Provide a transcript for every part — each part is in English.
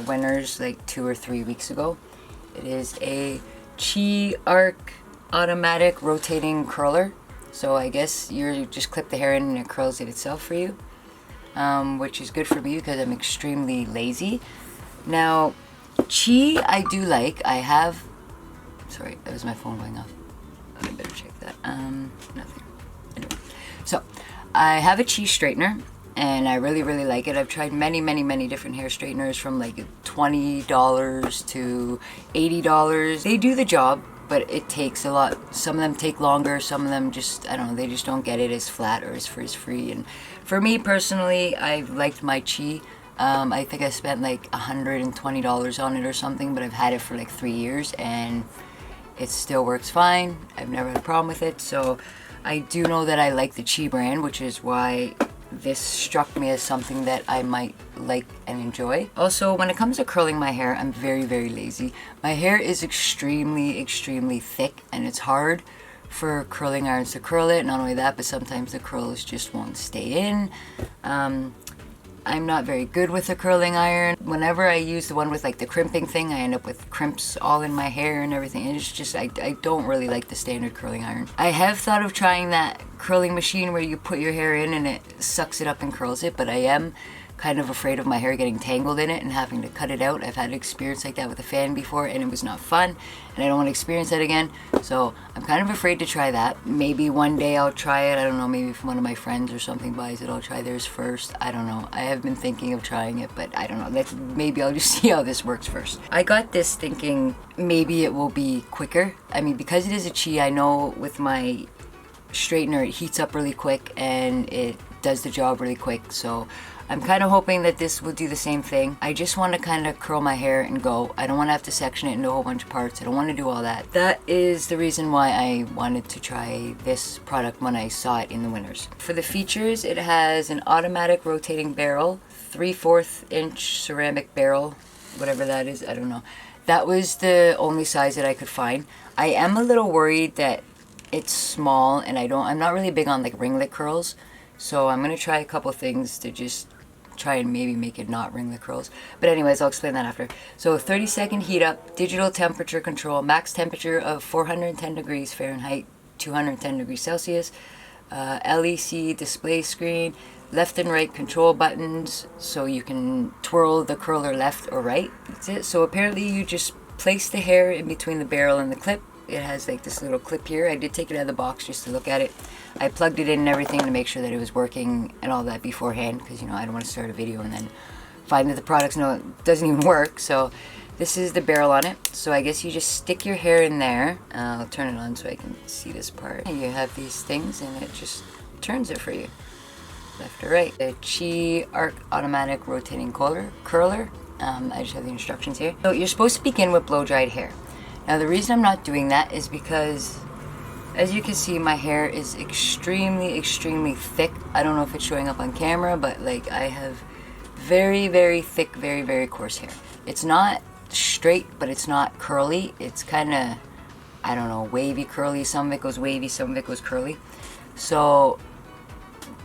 Winners like 2 or 3 weeks ago. It is a Chi Arc automatic rotating curler. So I guess you just clip the hair in and it curls it itself for you, which is good for me because I'm extremely lazy. Now, Chi I do like. I have, sorry, that was my phone going off. I better check that. Nothing. Anyway, so I have a Chi straightener and I really like it. I've tried many different hair straighteners from like $20 to $80. They do the job, but it takes a lot. Some of them take longer, some of them just, I don't know, they just don't get it as flat or as frizz-free. And for me personally, I've liked my Chi. I think I spent like $120 on it or something, but I've had it for like 3 years and it still works fine. I've never had a problem with it. So I do know that I like the Chi brand, which is why this struck me as something that I might like and enjoy. Also, when it comes to curling my hair, I'm very lazy. My hair is extremely thick and it's hard for curling irons to curl it. Not only that, but sometimes the curls just won't stay in. I'm not very good with a curling iron. Whenever I use the one with like the crimping thing, I end up with crimps all in my hair and everything. And it's just, I don't really like the standard curling iron. I have thought of trying that curling machine where you put your hair in and it sucks it up and curls it, but I am kind of afraid of my hair getting tangled in it and having to cut it out. I've had an experience like that with a fan before and it was not fun, and I don't want to experience that again. So I'm kind of afraid to try that. Maybe one day I'll try it. I don't know, maybe if one of my friends or something buys it, I'll try theirs first. I don't know. I have been thinking of trying it, but I don't know. Maybe I'll just see how this works first. I got this thinking maybe it will be quicker. I mean, because it is a Chi, I know with my straightener it heats up really quick and it does the job really quick. So I'm kind of hoping that this will do the same thing. I just want to kind of curl my hair and go. I don't want to have to section it into a whole bunch of parts. I don't want to do all that. That is the reason why I wanted to try this product when I saw it in the Winners. For the features, it has an automatic rotating barrel, 3/4 inch ceramic barrel, whatever that is, I don't know. That was the only size that I could find. I am a little worried that it's small and I'm not really big on like ringlet curls. So I'm going to try a couple things to just try and maybe make it not ringlet curls. But anyways, I'll explain that after. So 30-second heat up, digital temperature control, max temperature of 410 degrees Fahrenheit, 210 degrees Celsius, LEC display screen, left and right control buttons, so you can twirl the curler left or right. That's it. So apparently you just place the hair in between the barrel and the clip. It has like this little clip here. I did take it out of the box just to look at it. I plugged it in and everything to make sure that it was working and all that beforehand, because, you know, I don't want to start a video and then find that the product's it doesn't even work. So this is the barrel on it. So I guess you just stick your hair in there. I'll turn it on so I can see this part. And you have these things and it just turns it for you, left or right. The Chi Arc automatic rotating curler. I just have the instructions here. So you're supposed to begin with blow dried hair. Now the reason I'm not doing that is because, as you can see, my hair is extremely thick. I don't know if it's showing up on camera, but like I have very thick, very coarse hair. It's not straight, but it's not curly. It's kind of, I don't know, wavy curly. Some of it goes wavy, some of it goes curly. So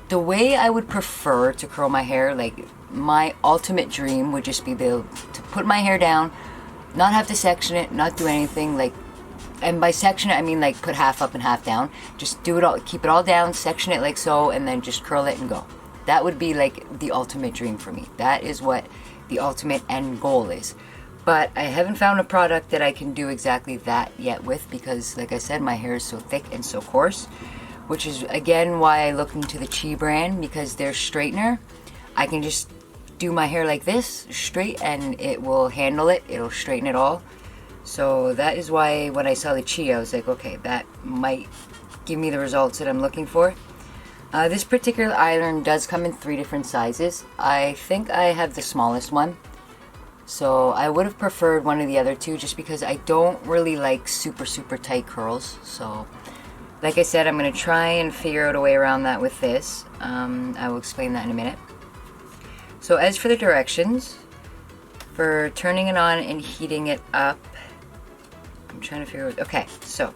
the way I would prefer to curl my hair, like my ultimate dream would just be to put my hair down, not have to section it, not do anything, like, and by section it I mean like put half up and half down. Just do it all, keep it all down, section it like so, and then just curl it and go. That would be like the ultimate dream for me. That is what the ultimate end goal is. But I haven't found a product that I can do exactly that yet with, because like I said, my hair is so thick and so coarse, which is again why I looked into the Chi brand, because their straightener, I can just do my hair like this straight and it will handle it, it'll straighten it all. So that is why when I saw the Chi, I was like, okay, that might give me the results that I'm looking for. This particular iron does come in 3 different sizes. I think I have the smallest one, so I would have preferred one of the other two just because I don't really like super tight curls. So like I said, I'm going to try and figure out a way around that with this. I will explain that in a minute. So as for the directions, for turning it on and heating it up, I'm trying to figure out, okay, so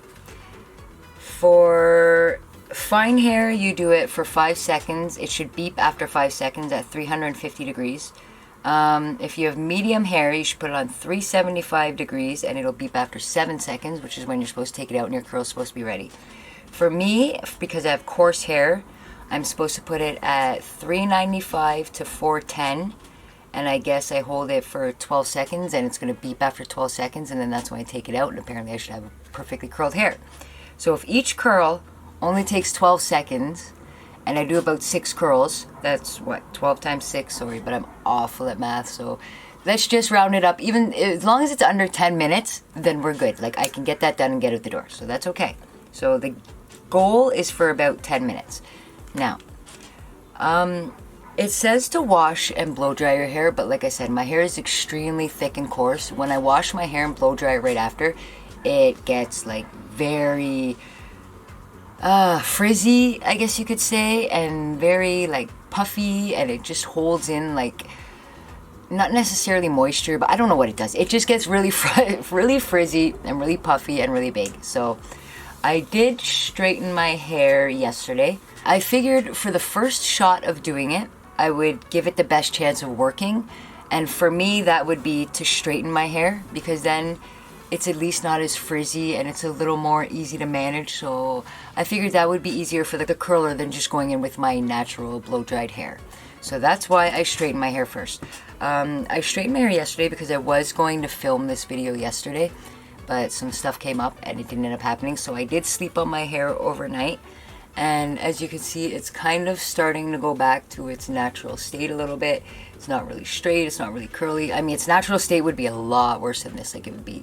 for fine hair, you do it for 5 seconds. It should beep after 5 seconds at 350 degrees. If you have medium hair, you should put it on 375 degrees and it'll beep after 7 seconds, which is when you're supposed to take it out and your curl's supposed to be ready. For me, because I have coarse hair, I'm supposed to put it at 395 to 410, and I guess I hold it for 12 seconds and it's going to beep after 12 seconds, and then that's when I take it out, and apparently I should have perfectly curled hair. So if each curl only takes 12 seconds, and I do about 6 curls, that's what, 12 times 6, sorry, but I'm awful at math, so let's just round it up. Even as long as it's under 10 minutes, then we're good. Like, I can get that done and get out the door, so that's okay. So the goal is for about 10 minutes. Now, it says to wash and blow dry your hair, but like I said, my hair is extremely thick and coarse. When I wash my hair and blow dry it right after, it gets like very frizzy, I guess you could say, and very like puffy, and it just holds in like, not necessarily moisture, but I don't know what it does. It just gets really really frizzy and really puffy and really big. So I did straighten my hair yesterday. I figured for the first shot of doing it, I would give it the best chance of working. And for me, that would be to straighten my hair, because then it's at least not as frizzy and it's a little more easy to manage. So I figured that would be easier for the curler than just going in with my natural blow-dried hair. So that's why I straightened my hair first. I straightened my hair yesterday because I was going to film this video yesterday, but some stuff came up and it didn't end up happening. So I did sleep on my hair overnight. And as you can see, it's kind of starting to go back to its natural state a little bit. It's not really straight, it's not really curly. I mean, its natural state would be a lot worse than this. Like, it would be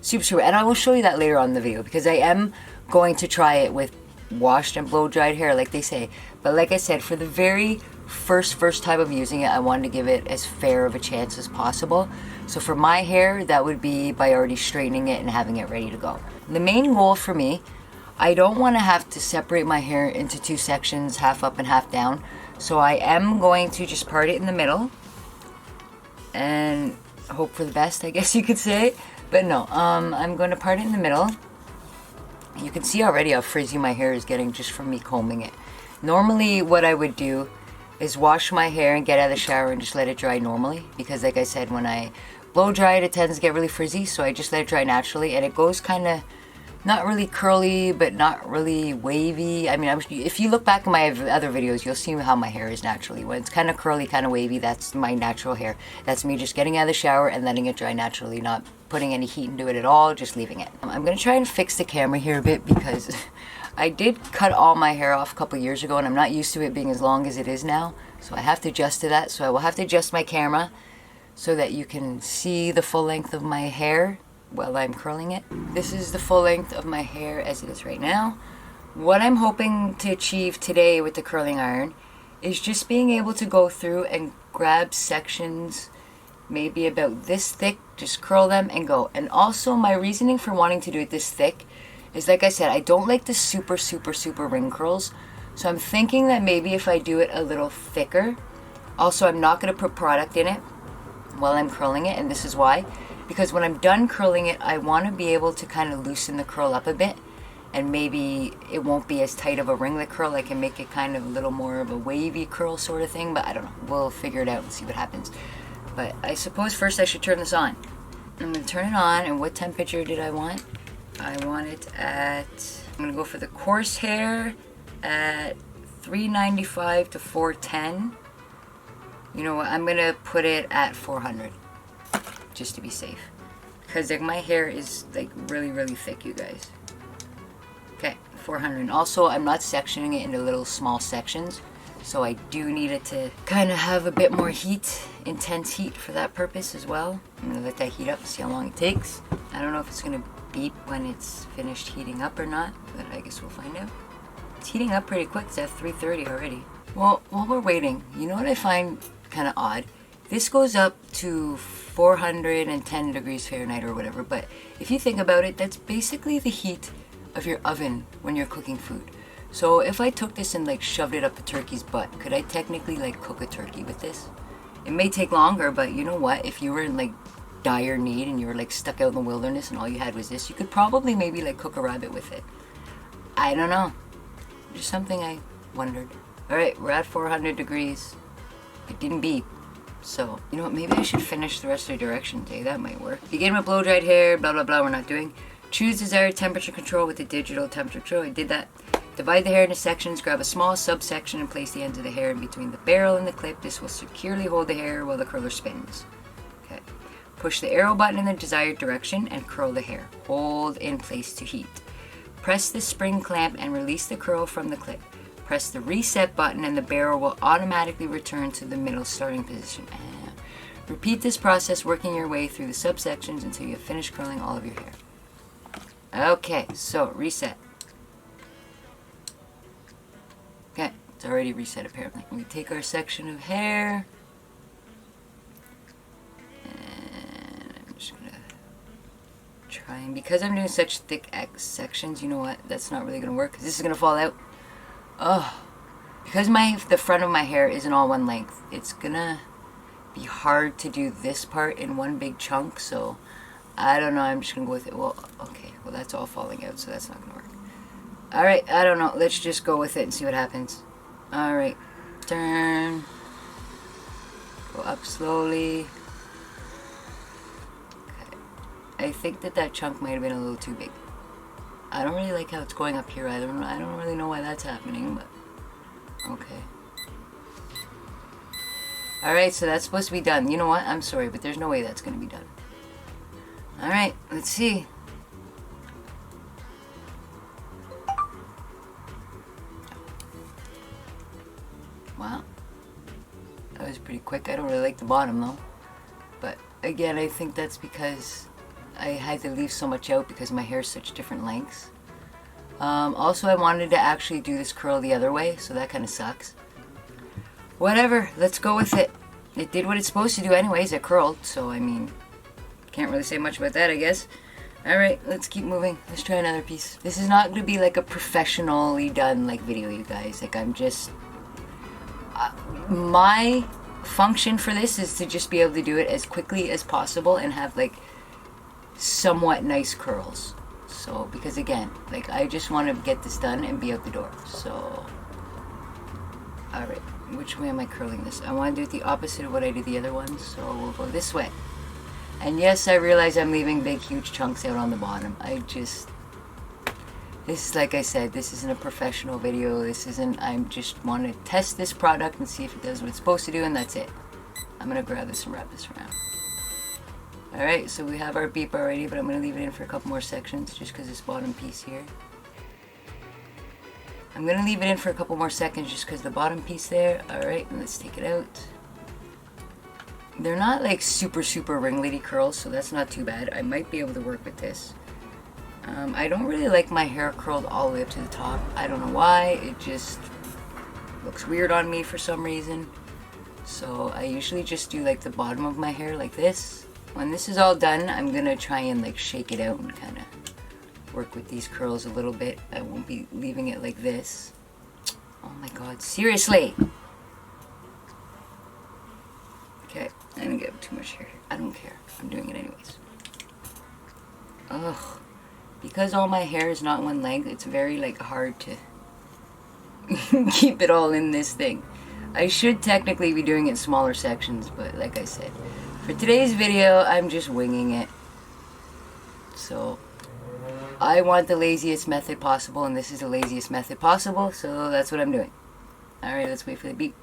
super, and I will show you that later on in the video, because I am going to try it with washed and blow dried hair like they say. But like I said, for the very first time of using it, I wanted to give it as fair of a chance as possible. So for my hair, that would be by already straightening it and having it ready to go. The main goal for me, I don't want to have to separate my hair into 2 sections, half up and half down. So I am going to just part it in the middle and hope for the best, I guess you could say. But no, I'm going to part it in the middle. You can see already how frizzy my hair is getting just from me combing it. Normally what I would do is wash my hair and get out of the shower and just let it dry normally, because like I said, when I blow dry it, it tends to get really frizzy. So I just let it dry naturally, and it goes kind of not really curly, but not really wavy. I mean, if you look back in my other videos, you'll see how my hair is naturally. When it's kind of curly, kind of wavy, that's my natural hair. That's me just getting out of the shower and letting it dry naturally, not putting any heat into it at all, just leaving it. I'm going to try and fix the camera here a bit, because I did cut all my hair off a couple years ago, and I'm not used to it being as long as it is now. So I have to adjust to that. So I will have to adjust my camera so that you can see the full length of my hair while I'm curling it. This is the full length of my hair as it is right now. What I'm hoping to achieve today with the curling iron is just being able to go through and grab sections maybe about this thick, just curl them and go. And also my reasoning for wanting to do it this thick is, like I said, I don't like the super ring curls. So I'm thinking that maybe if I do it a little thicker, also I'm not going to put product in it while I'm curling it, and this is why. Because when I'm done curling it, I want to be able to kind of loosen the curl up a bit, and maybe it won't be as tight of a ringlet curl. I can make it kind of a little more of a wavy curl sort of thing, but I don't know. We'll figure it out and see what happens. But I suppose first I should turn this on. I'm going to turn it on, and what temperature did I want? I want it at, I'm going to go for the coarse hair at 395 to 410. You know what, I'm going to put it at 400. Just to be safe, because like my hair is like really thick, you guys. Okay, 400. And also I'm not sectioning it into little small sections, so I do need it to kind of have a bit more heat, intense heat for that purpose as well. I'm gonna let that heat up and see how long it takes. I don't know if it's gonna beep when it's finished heating up or not, but I guess we'll find out. It's heating up pretty quick. It's at 330 already. Well, while we're waiting, you know what I find kind of odd? This goes up to 410 degrees Fahrenheit or whatever, but if you think about it, that's basically the heat of your oven when you're cooking food. So if I took this and like shoved it up a turkey's butt, could I technically like cook a turkey with this? It may take longer, but you know what? If you were in like dire need and you were like stuck out in the wilderness and all you had was this, you could probably maybe like cook a rabbit with it. I don't know. Just something I wondered. All right, we're at 400 degrees. It didn't beep. So, you know what, maybe I should finish the rest of the directions, eh? That might work. Begin with blow-dried hair, blah, blah, blah, we're not doing. Choose desired temperature control with the digital temperature control. I did that. Divide the hair into sections, grab a small subsection and place the ends of the hair in between the barrel and the clip. This will securely hold the hair while the curler spins. Okay. Push the arrow button in the desired direction and curl the hair. Hold in place to heat. Press the spring clamp and release the curl from the clip. Press the reset button and the barrel will automatically return to the middle starting position. Repeat this process, working your way through the subsections until you have finished curling all of your hair. Okay, so reset. Okay, it's already reset apparently. We take our section of hair. And I'm just going to try, and because I'm doing such thick sections, you know what? That's not really going to work because this is going to fall out. Oh, because the front of my hair isn't all one length, it's gonna be hard to do this part in one big chunk, so I don't know, I'm just gonna go with it. Well, okay, well that's all falling out, so that's not gonna work. Alright, I don't know, let's just go with it and see what happens. Alright, turn, go up slowly. Okay, I think that chunk might have been a little too big. I don't really like how it's going up here either. I don't really know why that's happening, but okay. Alright, so that's supposed to be done. You know what? I'm sorry, but there's no way that's going to be done. Alright, let's see. Wow. That was pretty quick. I don't really like the bottom though. But again, I think that's because I had to leave so much out because my hair is such different lengths. Also, I wanted to actually do this curl the other way, so that kind of sucks. Whatever, let's go with it. It did what it's supposed to do anyways, it curled, so I mean, can't really say much about that, I guess. Alright, let's keep moving. Let's try another piece. This is not going to be like a professionally done like video, you guys. Like, I'm just... my function for this is to just be able to do it as quickly as possible and have like somewhat nice curls. So, because again, like I just want to get this done and be out the door. So, alright, which way am I curling this? I want to do it the opposite of what I did the other one, so we'll go this way. And yes, I realize I'm leaving big huge chunks out on the bottom. This is, like I said, this isn't a professional video. This isn't, I just want to test this product and see if it does what it's supposed to do, and that's it. I'm going to grab this and wrap this around. Alright, so we have our beep already, but I'm going to leave it in for a couple more sections just because this bottom piece here. I'm going to leave it in for a couple more seconds just because the bottom piece there. Alright, and let's take it out. They're not like super ringletty curls, so that's not too bad. I might be able to work with this. I don't really like my hair curled all the way up to the top. I don't know why. It just looks weird on me for some reason. So I usually just do like the bottom of my hair like this. When this is all done, I'm gonna try and like shake it out and kind of work with these curls a little bit. I won't be leaving it like this. Oh my god, seriously! Okay, I didn't get too much hair. I don't care. I'm doing it anyways. Ugh. Because all my hair is not one length, it's very like hard to keep it all in this thing. I should technically be doing it in smaller sections, but like I said, for today's video, I'm just winging it. So, I want the laziest method possible, and this is the laziest method possible, so that's what I'm doing. Alright, let's wait for the beep.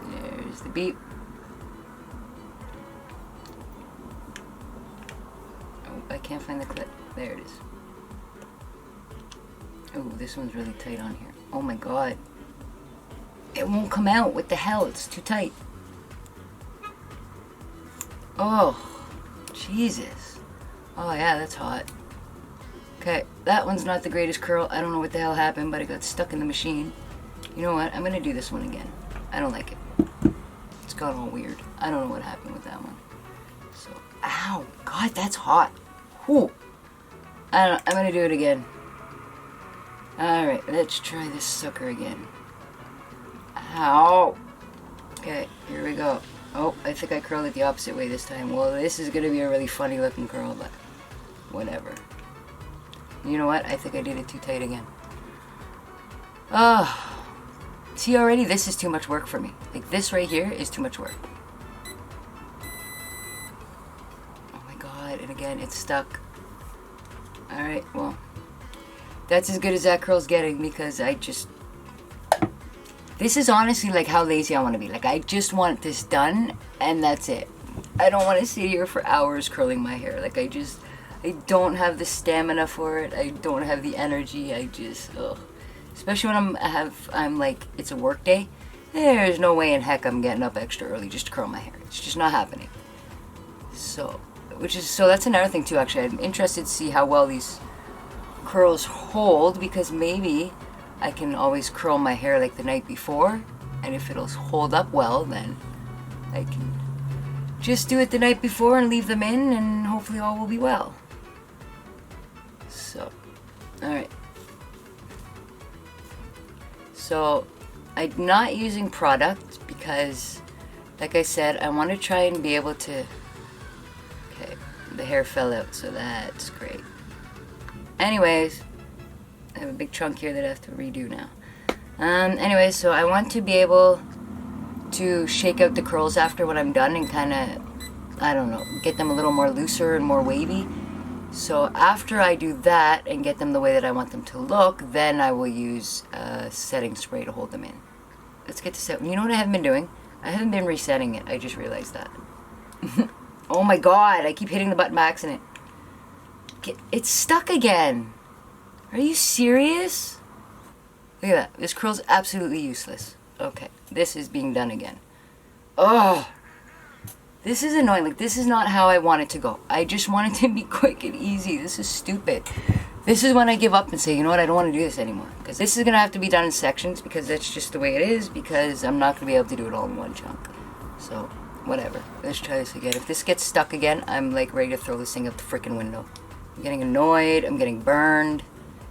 There's the beep. I can't find the clip. There it is. Oh, this one's really tight on here. Oh my god. It won't come out. What the hell? It's too tight. Oh, Jesus. Oh yeah, that's hot. Okay, that one's not the greatest curl. I don't know what the hell happened, but it got stuck in the machine. You know what? I'm gonna do this one again. I don't like it. It's got all weird. I don't know what happened with that one. So, ow. God, that's hot. Whew. I'm gonna do it again. Alright, let's try this sucker again. Ow. Okay, here we go. Oh, I think I curled it the opposite way this time. Well, this is gonna be a really funny looking curl, but whatever. You know what? I think I did it too tight again. Oh. See, already this is too much work for me. Like, this right here is too much work. Oh my god, and again, it's stuck. Alright, well, that's as good as that curl's getting, because I just... This is honestly like how lazy I want to be. Like, I just want this done, and that's it. I don't want to sit here for hours curling my hair. Like, I don't have the stamina for it. I don't have the energy. I just, ugh. Especially when I'm like, it's a work day. There's no way in heck I'm getting up extra early just to curl my hair. It's just not happening. So that's another thing too, actually. I'm interested to see how well these curls hold, because maybe I can always curl my hair like the night before, and if it'll hold up well, then I can just do it the night before and leave them in, and hopefully all will be well. So, alright. So, I'm not using product because, like I said, I want to try and be able to... Okay, the hair fell out, so that's great. Anyways, I have a big chunk here that I have to redo now. Anyways, so I want to be able to shake out the curls after when I'm done and kind of, I don't know, get them a little more looser and more wavy. So after I do that and get them the way that I want them to look, then I will use a setting spray to hold them in. Let's get to set. You know what I haven't been doing? I haven't been resetting it. I just realized that. Oh my god, I keep hitting the button by accident. It's stuck again. Are you serious? Look at that. This curl's absolutely useless. Okay, this is being done again. Oh, this is annoying. Like, this is not how I want it to go. I just want it to be quick and easy. This is stupid. This is when I give up and say, you know what, I don't want to do this anymore. Because this is going to have to be done in sections, because that's just the way it is, because I'm not going to be able to do it all in one chunk. So, whatever. Let's try this again. If this gets stuck again, I'm like ready to throw this thing out the freaking window. I'm getting annoyed. I'm getting burned.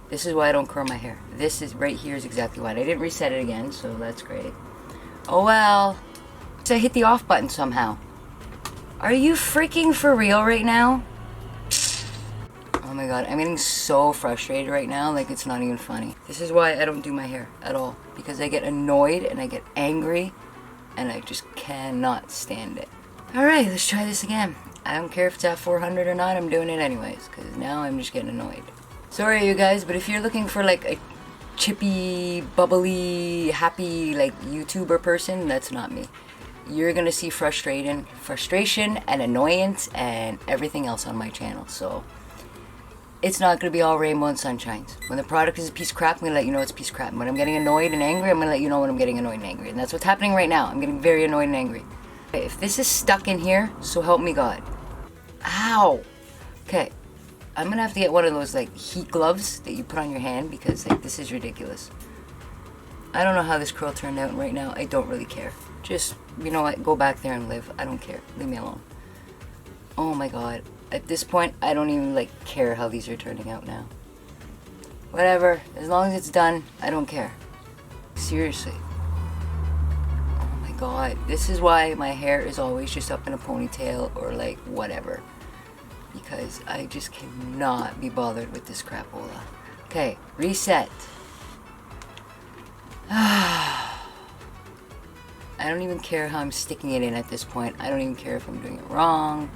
This is why I don't curl my hair. This is right here is exactly why. I didn't reset it again, so that's great. Oh well. So I hit the off button somehow. Are you freaking for real right now? Oh my god, I'm getting so frustrated right now, like it's not even funny. This is why I don't do my hair at all. Because I get annoyed and I get angry and I just cannot stand it. Alright, let's try this again. I don't care if it's at 400 or not, I'm doing it anyways, because now I'm just getting annoyed. Sorry you guys, but if you're looking for like a chippy, bubbly, happy like YouTuber person, that's not me. You're gonna see frustration and annoyance and everything else on my channel. So it's not gonna be all rainbow and sunshines. When the product is a piece of crap, I'm gonna let you know it's a piece of crap. When I'm getting annoyed and angry, I'm gonna let you know when I'm getting annoyed and angry. And that's what's happening right now. I'm getting very annoyed and angry. Okay, if this is stuck in here, so help me God. Ow! Okay. I'm gonna have to get one of those like heat gloves that you put on your hand, because like this is ridiculous. I don't know how this curl turned out right now. I don't really care. Just, you know what, go back there and live. I don't care. Leave me alone. Oh my god. At this point, I don't even like care how these are turning out now. Whatever. As long as it's done, I don't care. Seriously. Oh my god. This is why my hair is always just up in a ponytail or like whatever. Because I just cannot be bothered with this crapola. Okay, reset. I don't even care how I'm sticking it in at this point. I don't even care if I'm doing it wrong.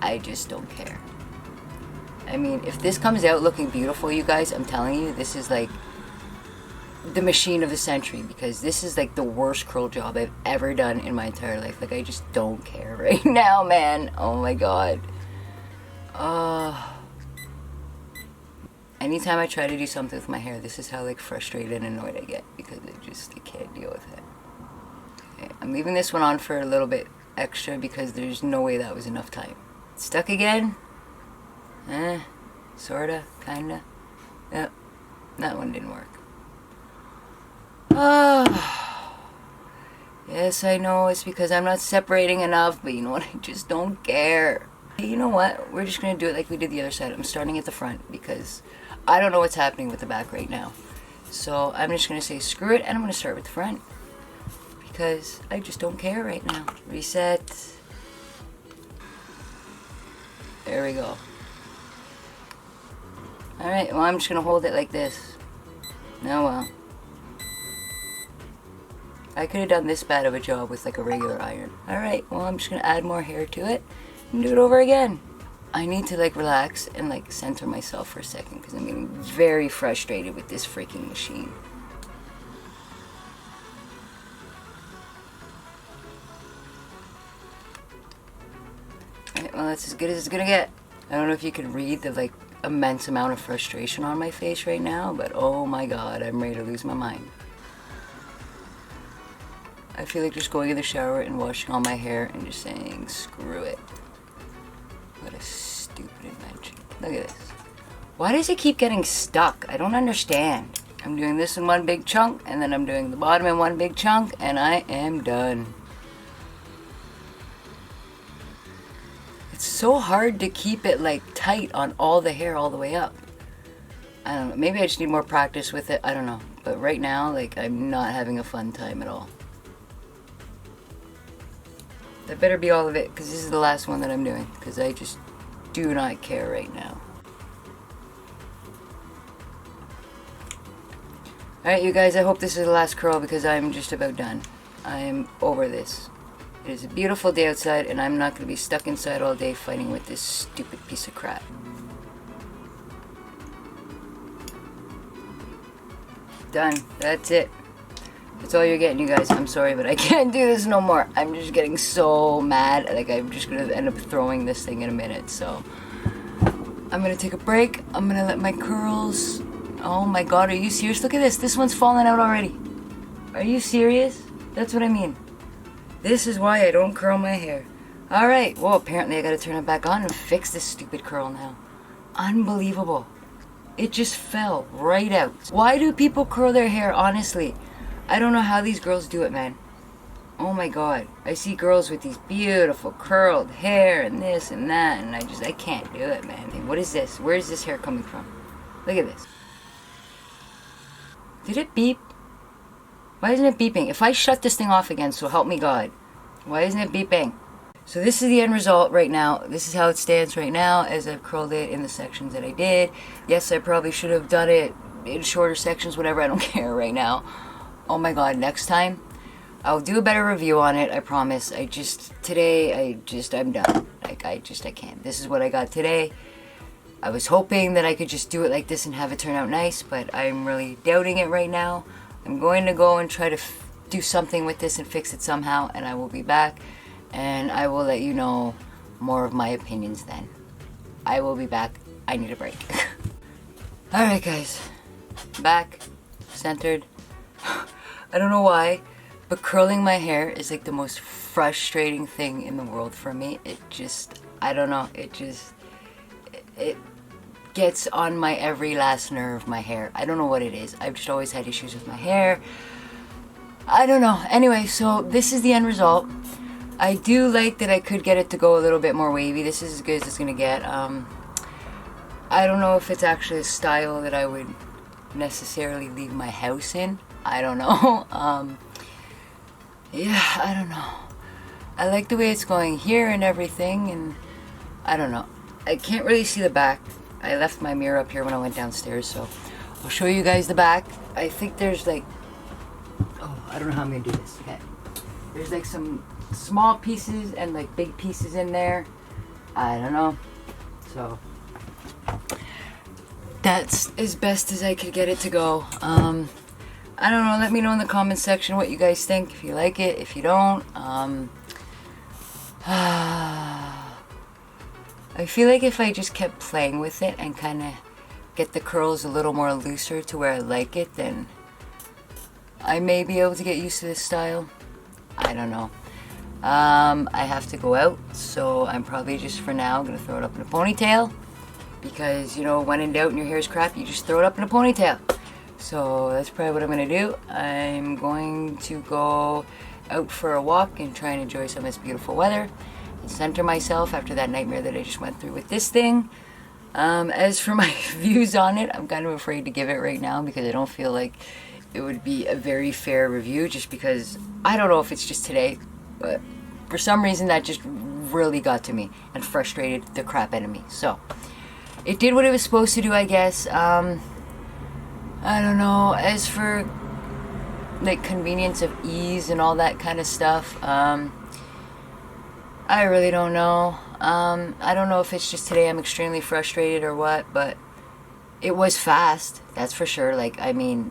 I just don't care. I mean, if this comes out looking beautiful, you guys, I'm telling you, this is like the machine of the century, because this is like the worst curl job I've ever done in my entire life. Like, I just don't care right now, man. Oh my god. Anytime I try to do something with my hair, this is how like frustrated and annoyed I get, because I can't deal with it. Okay, I'm leaving this one on for a little bit extra because there's no way that was enough time. Stuck again? Sorta, kinda. Yep, that one didn't work. Yes, I know it's because I'm not separating enough, but you know what, I just don't care. You know what? We're just going to do it like we did the other side. I'm starting at the front because I don't know what's happening with the back right now. So I'm just going to say screw it, and I'm going to start with the front because I just don't care right now. Reset. There we go. Alright, well, I'm just going to hold it like this. Oh well. I could have done this bad of a job with like a regular iron. Alright, well I'm just gonna add more hair to it and do it over again. I need to like relax and like center myself for a second because I'm getting very frustrated with this freaking machine. Alright, well that's as good as it's gonna get. I don't know if you can read the like immense amount of frustration on my face right now, but oh my god, I'm ready to lose my mind. I feel like just going in the shower and washing all my hair and just saying, screw it. What a stupid invention. Look at this. Why does it keep getting stuck? I don't understand. I'm doing this in one big chunk, and then I'm doing the bottom in one big chunk, and I am done. It's so hard to keep it like tight on all the hair all the way up. I don't know. Maybe I just need more practice with it. I don't know. But right now, like, I'm not having a fun time at all. That better be all of it, because this is the last one that I'm doing, because I just do not care right now. Alright you guys, I hope this is the last curl because I'm just about done. I'm over this. It is a beautiful day outside and I'm not going to be stuck inside all day fighting with this stupid piece of crap. Done. That's it. That's all you're getting, you guys. I'm sorry, but I can't do this no more. I'm just getting so mad. Like, I'm just going to end up throwing this thing in a minute. So, I'm going to take a break. I'm going to let my curls... Oh my god, are you serious? Look at this. This one's falling out already. Are you serious? That's what I mean. This is why I don't curl my hair. Alright, well, apparently I got to turn it back on and fix this stupid curl now. Unbelievable. It just fell right out. Why do people curl their hair, honestly? I don't know how these girls do it, man. Oh my god. I see girls with these beautiful curled hair and this and that, and I can't do it, man. What is this? Where is this hair coming from? Look at this. Did it beep? Why isn't it beeping? If I shut this thing off again, so help me God. Why isn't it beeping? So this is the end result right now. This is how it stands right now as I've curled it in the sections that I did. Yes, I probably should have done it in shorter sections, whatever. I don't care right now. Oh my god, next time I'll do a better review on it, I promise. Today, I'm done. Like, I can't. This is what I got today. I was hoping that I could just do it like this and have it turn out nice, but I'm really doubting it right now. I'm going to go and try to do something with this and fix it somehow, and I will be back, and I will let you know more of my opinions then. I will be back. I need a break. Alright guys, back, centered. I don't know why, but curling my hair is like the most frustrating thing in the world for me. I don't know, it gets on my every last nerve, my hair. I don't know what it is. I've just always had issues with my hair. I don't know. Anyway, so this is the end result. I do like that I could get it to go a little bit more wavy. This is as good as it's gonna get. I don't know if it's actually a style that I would necessarily leave my house in. I don't know. Yeah, I don't know. I like the way it's going here and everything, and I don't know. I can't really see the back. I left my mirror up here when I went downstairs, so I'll show you guys the back. I think there's like, oh, I don't know how I'm gonna do this. Okay, there's like some small pieces and like big pieces in there. I don't know. So that's as best as I could get it to go. I don't know. Let me know in the comments section what you guys think. If you like it, if you don't. I feel like if I just kept playing with it and kind of get the curls a little more looser to where I like it, then I may be able to get used to this style. I don't know. I have to go out, so I'm probably just for now going to throw it up in a ponytail. Because, you know, when in doubt and your hair is crap, you just throw it up in a ponytail. So that's probably what I'm going to do. I'm going to go out for a walk and try and enjoy some of this beautiful weather. And center myself after that nightmare that I just went through with this thing. As for my views on it, I'm kind of afraid to give it right now because I don't feel like it would be a very fair review, just because I don't know if it's just today, but for some reason that just really got to me and frustrated the crap out of me. So it did what it was supposed to do, I guess. I don't know. As for like convenience of ease and all that kind of stuff. I really don't know. I don't know if it's just today I'm extremely frustrated or what, but it was fast, that's for sure. Like, I mean,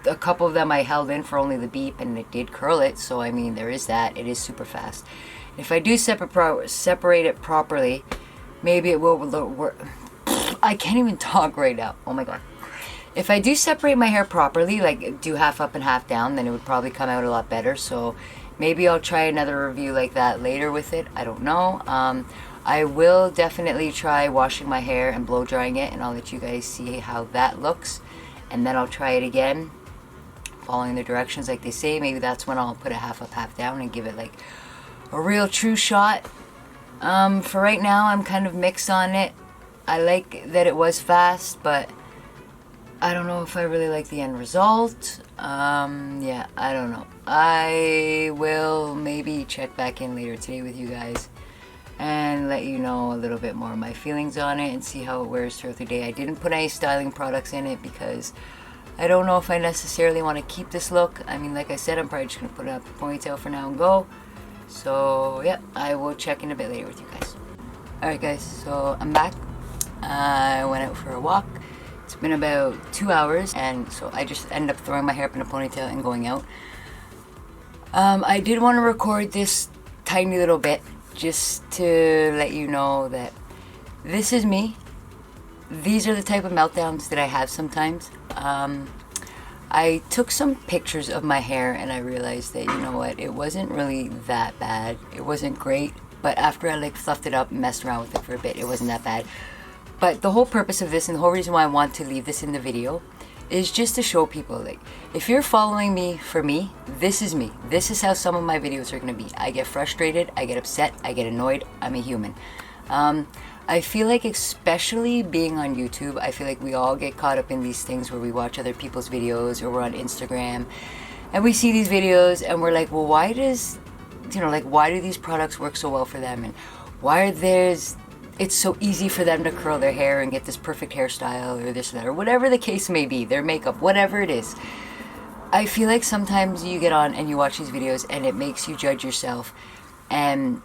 a couple of them I held in for only the beep and it did curl it, so I mean, there is that. It is super fast. If I do separate it properly, maybe it will work. I can't even talk right now. Oh my god. If I do separate my hair properly, like do half up and half down, then it would probably come out a lot better. So maybe I'll try another review like that later with it. I don't know. I will definitely try washing my hair and blow drying it, and I'll let you guys see how that looks. And then I'll try it again, following the directions like they say. Maybe that's when I'll put a half up, half down and give it like a real true shot. For right now, I'm kind of mixed on it. I like that it was fast, but I don't know if I really like the end result. Yeah, I don't know. I will maybe check back in later today with you guys and let you know a little bit more of my feelings on it and see how it wears throughout the day. I didn't put any styling products in it because I don't know if I necessarily want to keep this look. I mean, like I said, I'm probably just going to put it up a ponytail for now and go. So, yeah, I will check in a bit later with you guys. Alright guys, so I'm back. I went out for a walk. It's been about 2 hours, and so I just ended up throwing my hair up in a ponytail and going out. I did want to record this tiny little bit just to let you know that this is me. These are the type of meltdowns that I have sometimes. I took some pictures of my hair and I realized that, you know what, it wasn't really that bad. It wasn't great, but after I like fluffed it up and messed around with it for a bit, it wasn't that bad. But the whole purpose of this and the whole reason why I want to leave this in the video is just to show people, like, if you're following me for me, this is me. This is how some of my videos are going to be. I get frustrated, I get upset, I get annoyed. I'm a human. I feel like, especially being on YouTube, I feel like we all get caught up in these things where we watch other people's videos or we're on Instagram and we see these videos and we're like, well, why does, you know, like, why do these products work so well for them, and why are it's so easy for them to curl their hair and get this perfect hairstyle or this or that, or whatever the case may be, their makeup, whatever it is. I feel like sometimes you get on and you watch these videos and it makes you judge yourself. And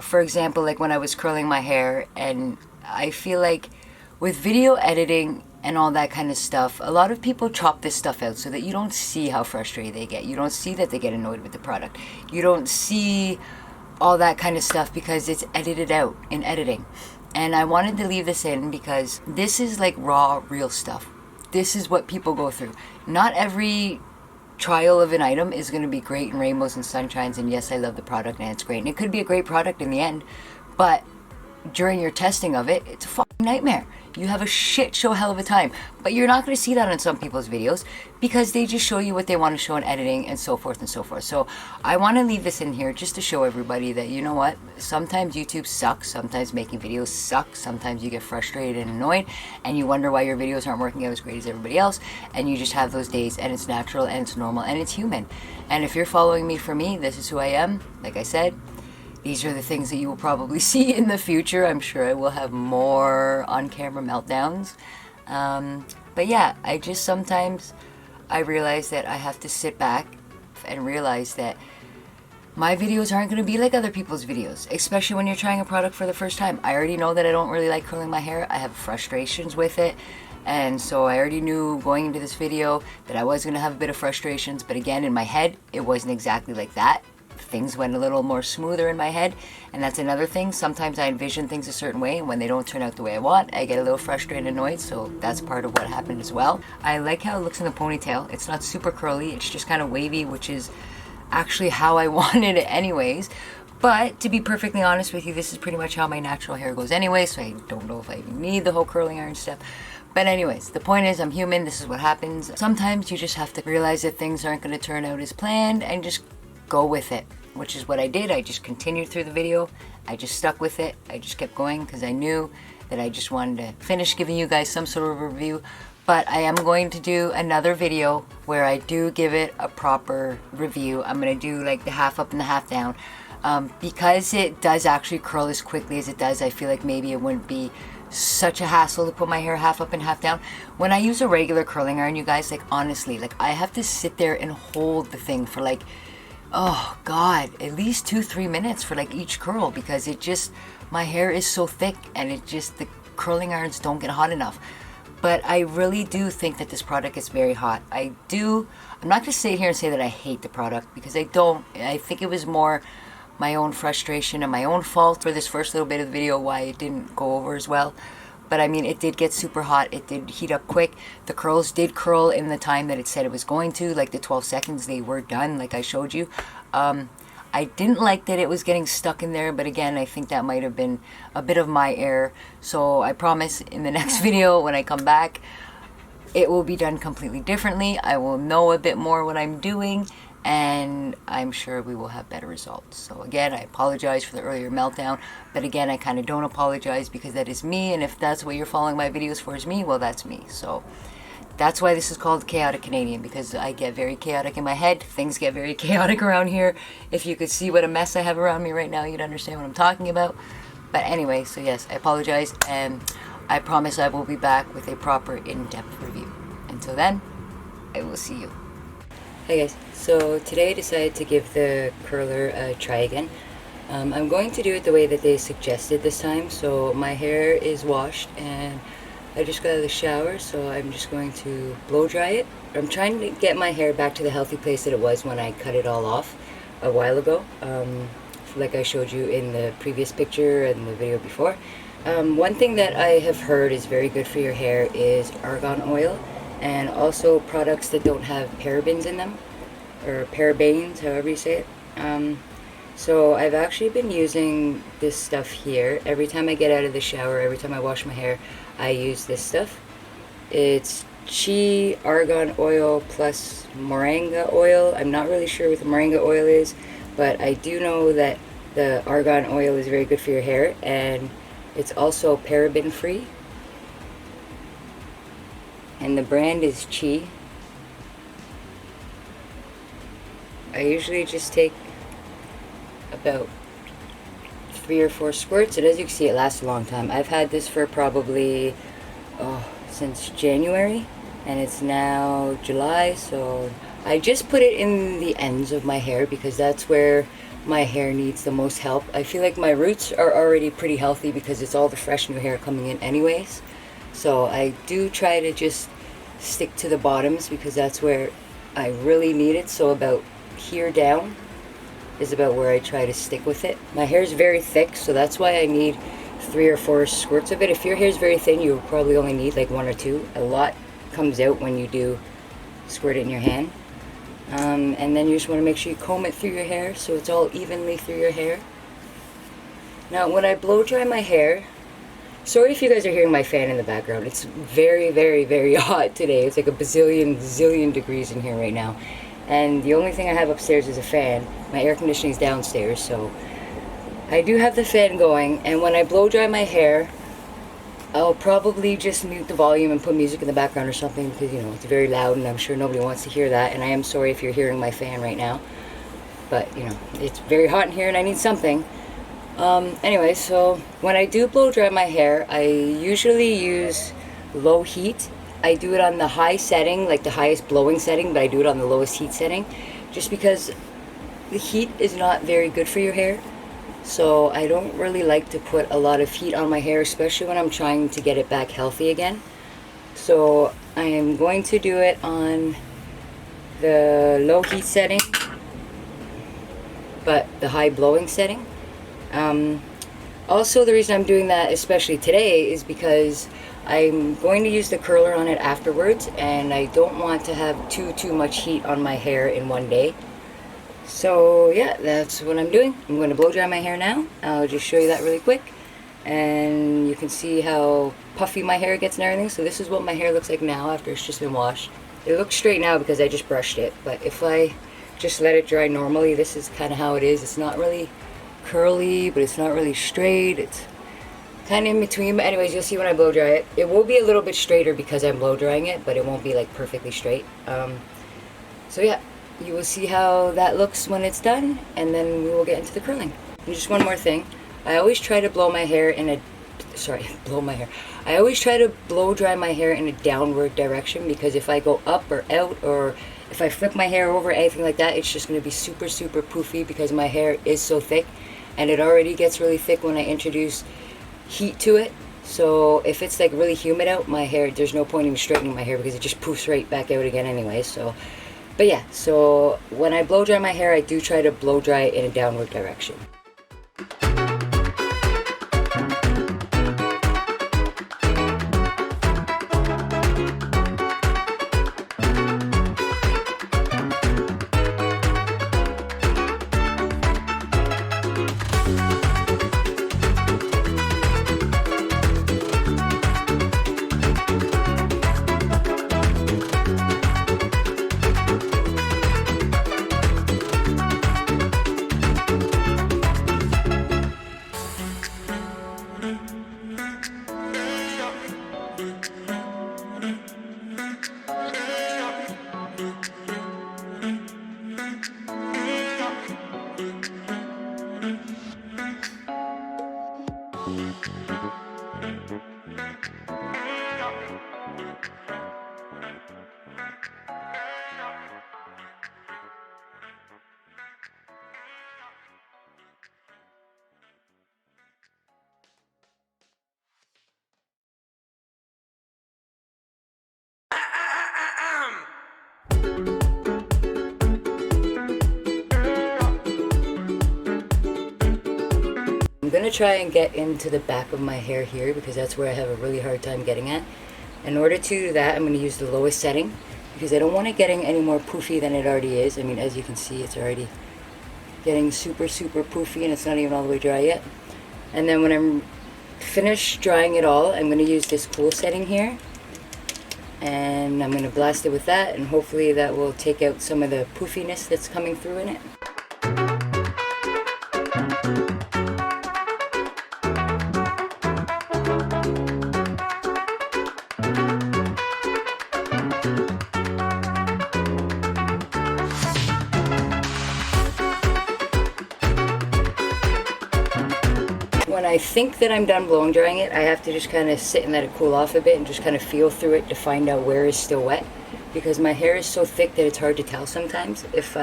for example, like when I was curling my hair, and I feel like with video editing and all that kind of stuff, a lot of people chop this stuff out so that you don't see how frustrated they get. You don't see that they get annoyed with the product. You don't see all that kind of stuff because it's edited out in editing. And I wanted to leave this in because this is like raw, real stuff. This is what people go through. Not every trial of an item is going to be great and rainbows and sunshines, and yes, I love the product and it's great and it could be a great product in the end, but during your testing of it, it's a fucking nightmare. You have a shit show hell of a time. But you're not going to see that on some people's videos because they just show you what they want to show in editing and so forth and so forth. So I want to leave this in here just to show everybody that, you know what, sometimes YouTube sucks, sometimes making videos suck, sometimes you get frustrated and annoyed and you wonder why your videos aren't working out as great as everybody else, and you just have those days, and it's natural and it's normal and it's human. And if you're following me for me, this is who I am. Like I said, these are the things that you will probably see in the future. I'm sure I will have more on-camera meltdowns. But yeah, I just sometimes, I realize that I have to sit back and realize that my videos aren't going to be like other people's videos, especially when you're trying a product for the first time. I already know that I don't really like curling my hair. I have frustrations with it. And so I already knew going into this video that I was going to have a bit of frustrations. But again, in my head, it wasn't exactly like that. Things went a little more smoother in my head, and that's another thing. Sometimes I envision things a certain way, and when they don't turn out the way I want, I get a little frustrated and annoyed, so that's part of what happened as well. I like how it looks in the ponytail. It's not super curly, it's just kind of wavy, which is actually how I wanted it anyways. But to be perfectly honest with you, this is pretty much how my natural hair goes anyway, so I don't know if I even need the whole curling iron stuff. But anyways, the point is, I'm human, this is what happens. Sometimes you just have to realize that things aren't going to turn out as planned and just go with it, which is what I did. I just continued through the video. I just stuck with it. I just kept going because I knew that I just wanted to finish giving you guys some sort of review. But I am going to do another video where I do give it a proper review. I'm going to do like the half up and the half down. Because it does actually curl as quickly as it does, I feel like maybe it wouldn't be such a hassle to put my hair half up and half down. When I use a regular curling iron, you guys, like honestly, like I have to sit there and hold the thing for like, oh God, at least 2-3 minutes for like each curl, because it just, my hair is so thick and it just, the curling irons don't get hot enough. But I really do think that this product is very hot. I'm not gonna sit here and say that I hate the product, because I don't. I think it was more my own frustration and my own fault for this first little bit of the video why it didn't go over as well. But I mean, it did get super hot. It did heat up quick. The curls did curl in the time that it said it was going to, like the 12 seconds they were done, like I showed you. I didn't like that it was getting stuck in there, but again, I think that might have been a bit of my error. So I promise in the next video when I come back, it will be done completely differently. I will know a bit more what I'm doing, and I'm sure we will have better results. So again, I apologize for the earlier meltdown, but again, I kind of don't apologize because that is me, and if that's what you're following my videos for is me, well, that's me. So that's why this is called Chaotic Canadian, because I get very chaotic in my head. Things get very chaotic around here. If you could see what a mess I have around me right now, you'd understand what I'm talking about. But anyway, so yes, I apologize, and I promise I will be back with a proper in-depth review. Until then, I will see you. Hey guys, so today I decided to give the curler a try again. I'm going to do it the way that they suggested this time. So my hair is washed and I just got out of the shower, so I'm just going to blow dry it. I'm trying to get my hair back to the healthy place that it was when I cut it all off a while ago, like I showed you in the previous picture and the video before. One thing that I have heard is very good for your hair is argan oil, and also products that don't have parabens in them, or parabenes, however you say it. So I've actually been using this stuff here. Every time I get out of the shower, every time I wash my hair, I use this stuff. It's Chi Argan Oil plus Moringa Oil. I'm not really sure what the Moringa Oil is, but I do know that the Argan Oil is very good for your hair, and it's also paraben free. And the brand is Chi. I usually just take about 3 or 4 squirts, and as you can see, it lasts a long time. I've had this for probably since January, and it's now July, so I just put it in the ends of my hair because that's where my hair needs the most help. I feel like my roots are already pretty healthy because it's all the fresh new hair coming in anyways, so I do try to just stick to the bottoms because that's where I really need it. So about here down is about where I try to stick with it. My hair is very thick, so that's why I need 3 or 4 squirts of it. If your hair is very thin, you probably only need like 1 or 2. A lot comes out when you do squirt it in your hand. And then you just want to make sure you comb it through your hair so it's all evenly through your hair. Now when I blow dry my hair, sorry if you guys are hearing my fan in the background. It's very, very, very hot today. It's like a zillion degrees in here right now. And the only thing I have upstairs is a fan. My air conditioning is downstairs, so I do have the fan going. And when I blow dry my hair, I'll probably just mute the volume and put music in the background or something because, you know, it's very loud and I'm sure nobody wants to hear that. And I am sorry if you're hearing my fan right now. But, you know, it's very hot in here and I need something. Anyway, so when I do blow dry my hair, I usually use low heat. I do it on the high setting, like the highest blowing setting, but I do it on the lowest heat setting just because the heat is not very good for your hair. So I don't really like to put a lot of heat on my hair, especially when I'm trying to get it back healthy again. So I am going to do it on the low heat setting, but the high blowing setting. Also, the reason I'm doing that, especially today, is because I'm going to use the curler on it afterwards, and I don't want to have too much heat on my hair in one day. So yeah, that's what I'm doing. I'm going to blow dry my hair now. I'll just show you that really quick, and you can see how puffy my hair gets and everything. So this is what my hair looks like now after it's just been washed. It looks straight now because I just brushed it, but if I just let it dry normally, this is kind of how it is. It's not really curly, but it's not really straight. It's kind of in between. But anyways, you'll see when I blow dry it. It will be a little bit straighter because I'm blow drying it, but it won't be like perfectly straight. So yeah, you will see how that looks when it's done, and then we will get into the curling. And just one more thing, I always try to blow my hair in a sorry, blow my hair. I always try to blow dry my hair in a downward direction, because if I go up or out, or if I flip my hair over, anything like that, it's just going to be super, super poofy, because my hair is so thick, and it already gets really thick when I introduce heat to it. So if it's like really humid out, my hair, there's no point in straightening my hair, because it just poofs right back out again anyway. So, but yeah, so when I blow dry my hair, I do try to blow dry it in a downward direction. I'm gonna try and get into the back of my hair here, because that's where I have a really hard time getting at. In order to do that, I'm gonna use the lowest setting, because I don't want it getting any more poofy than it already is. I mean, as you can see, it's already getting super, super poofy, and it's not even all the way dry yet. And then when I'm finished drying it all, I'm gonna use this cool setting here, and I'm gonna blast it with that, and hopefully that will take out some of the poofiness that's coming through in it. When I think that I'm done blowing drying it, I have to just kind of sit and let it cool off a bit, and just kind of feel through it to find out where is still wet, because my hair is so thick that it's hard to tell sometimes. If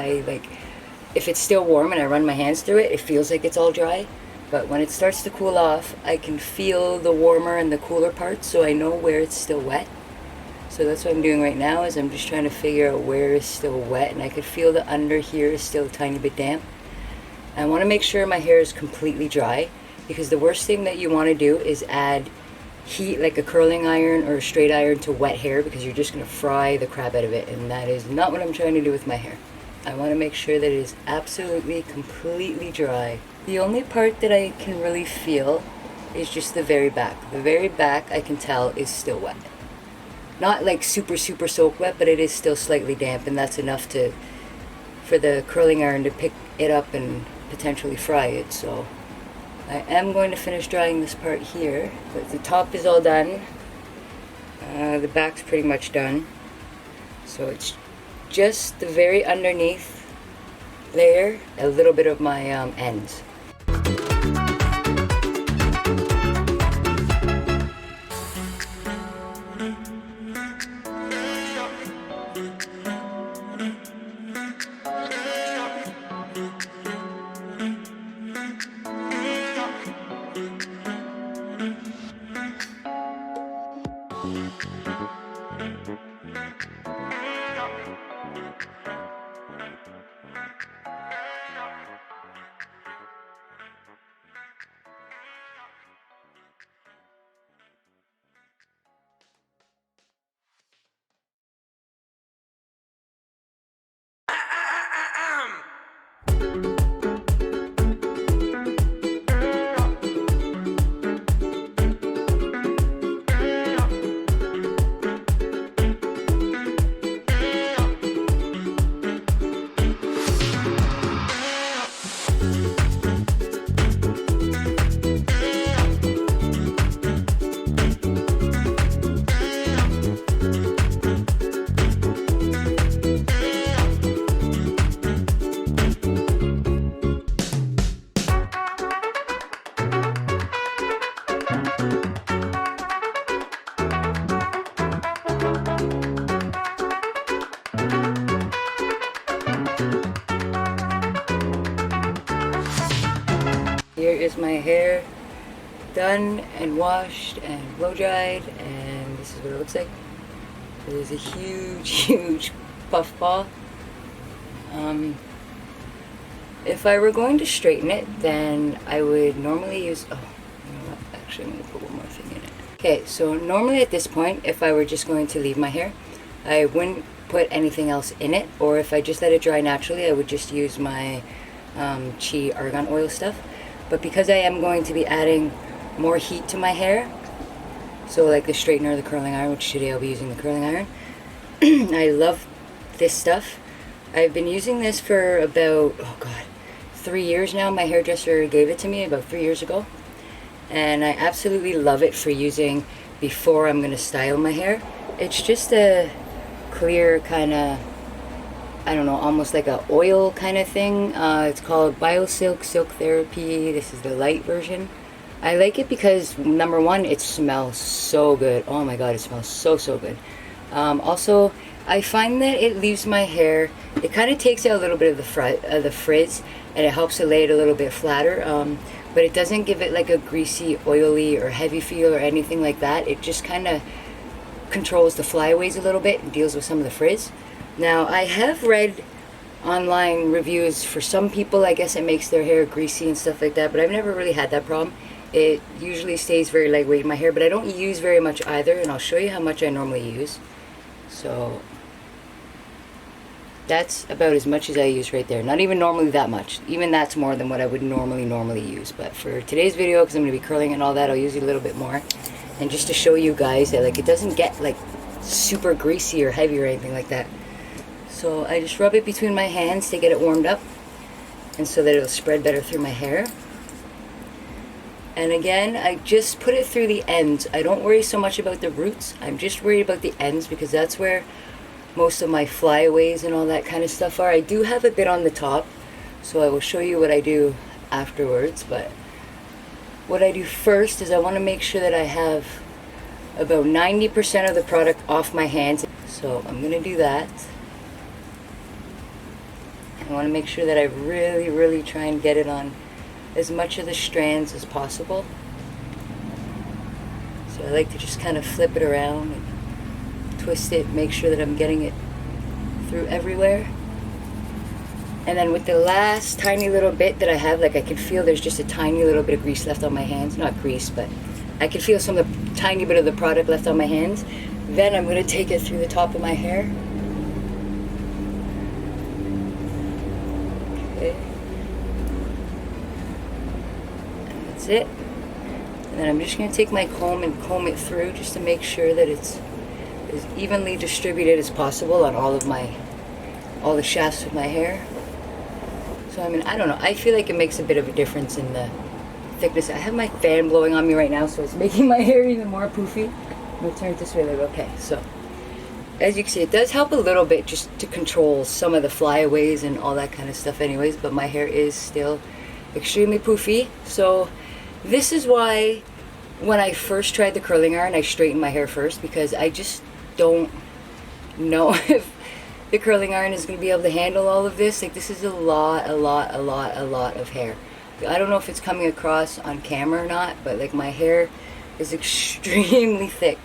it's still warm and I run my hands through it, it feels like it's all dry. But when it starts to cool off, I can feel the warmer and the cooler parts, so I know where it's still wet. So that's what I'm doing right now, is I'm just trying to figure out where is still wet, and I could feel the under here is still a tiny bit damp. I want to make sure my hair is completely dry, because the worst thing that you want to do is add heat like a curling iron or a straight iron to wet hair, because you're just going to fry the crap out of it, and that is not what I'm trying to do with my hair. I want to make sure that it is absolutely, completely dry. The only part that I can really feel is just the very back. The very back, I can tell, is still wet. Not like super, super soak wet, but it is still slightly damp, and that's enough for the curling iron to pick it up and potentially fry it. So I am going to finish drying this part here, but the top is all done. The back's pretty much done. So it's just the very underneath layer, a little bit of my ends. here is my hair done and washed and blow dried, and this is what it looks like. It is a huge, huge puff ball. If I were going to straighten it, then I would normally use, oh, you know what, actually I'm going to put one more thing in it. Okay, so normally at this point, if I were just going to leave my hair, I wouldn't put anything else in it, or if I just let it dry naturally, I would just use my Chi argan oil stuff. But because I am going to be adding more heat to my hair, so like the straightener or the curling iron, which today I'll be using the curling iron, I love this stuff. I've been using this for about, oh god, 3 years now. My hairdresser gave it to me about 3 years ago, and I absolutely love it for using before I'm going to style my hair. It's just a clear kind of, I don't know, almost like a oil kind of thing. It's called BioSilk Silk Therapy. This is the light version. I like it because, number one, it smells so good. Oh my god, it smells so good. Also, I find that it leaves my hair, it kind of takes out a little bit of the frizz, and it helps to lay it a little bit flatter, but it doesn't give it like a greasy, oily, or heavy feel or anything like that. It just kind of controls the flyaways a little bit and deals with some of the frizz. Now, I have read online reviews for some people, I guess it makes their hair greasy and stuff like that, but I've never really had that problem. It usually stays very lightweight in my hair, but I don't use very much either, and I'll show you how much I normally use. So that's about as much as I use right there. Not even normally that much. Even that's more than what I would normally use. But for today's video, because I'm going to be curling and all that, I'll use it a little bit more. And just to show you guys that like it doesn't get like super greasy or heavy or anything like that. So I just rub it between my hands to get it warmed up, and so that it'll spread better through my hair. And again, I just put it through the ends. I don't worry so much about the roots. I'm just worried about the ends because that's where most of my flyaways and all that kind of stuff are. I do have a bit on the top, so I will show you what I do afterwards. But what I do first is I want to make sure that I have about 90% of the product off my hands. So I'm going to do that. I want to make sure that I really try and get it on as much of the strands as possible. So I like to just kind of flip it around and twist it, make sure that I'm getting it through everywhere. And then with the last tiny little bit that I have, like I can feel there's just a tiny little bit of grease left on my hands. Not grease, but I can feel some of the tiny bit of the product left on my hands. Then I'm going to take it through the top of my hair. Okay. And that's it. And then I'm just going to take my comb and comb it through just to make sure that it's as evenly distributed as possible on all the shafts of my hair. So I mean, I don't know, I feel like it makes a bit of a difference in the thickness. I have my fan blowing on me right now, so it's making my hair even more poofy. I'm going to turn it this way a little. Okay, so as you can see, it does help a little bit just to control some of the flyaways and all that kind of stuff anyways, but my hair is still extremely poofy. So this is why when I first tried the curling iron, I straightened my hair first, because I just don't know if the curling iron is going to be able to handle all of this. Like, this is a lot of hair. I don't know if it's coming across on camera or not, but like my hair is extremely thick.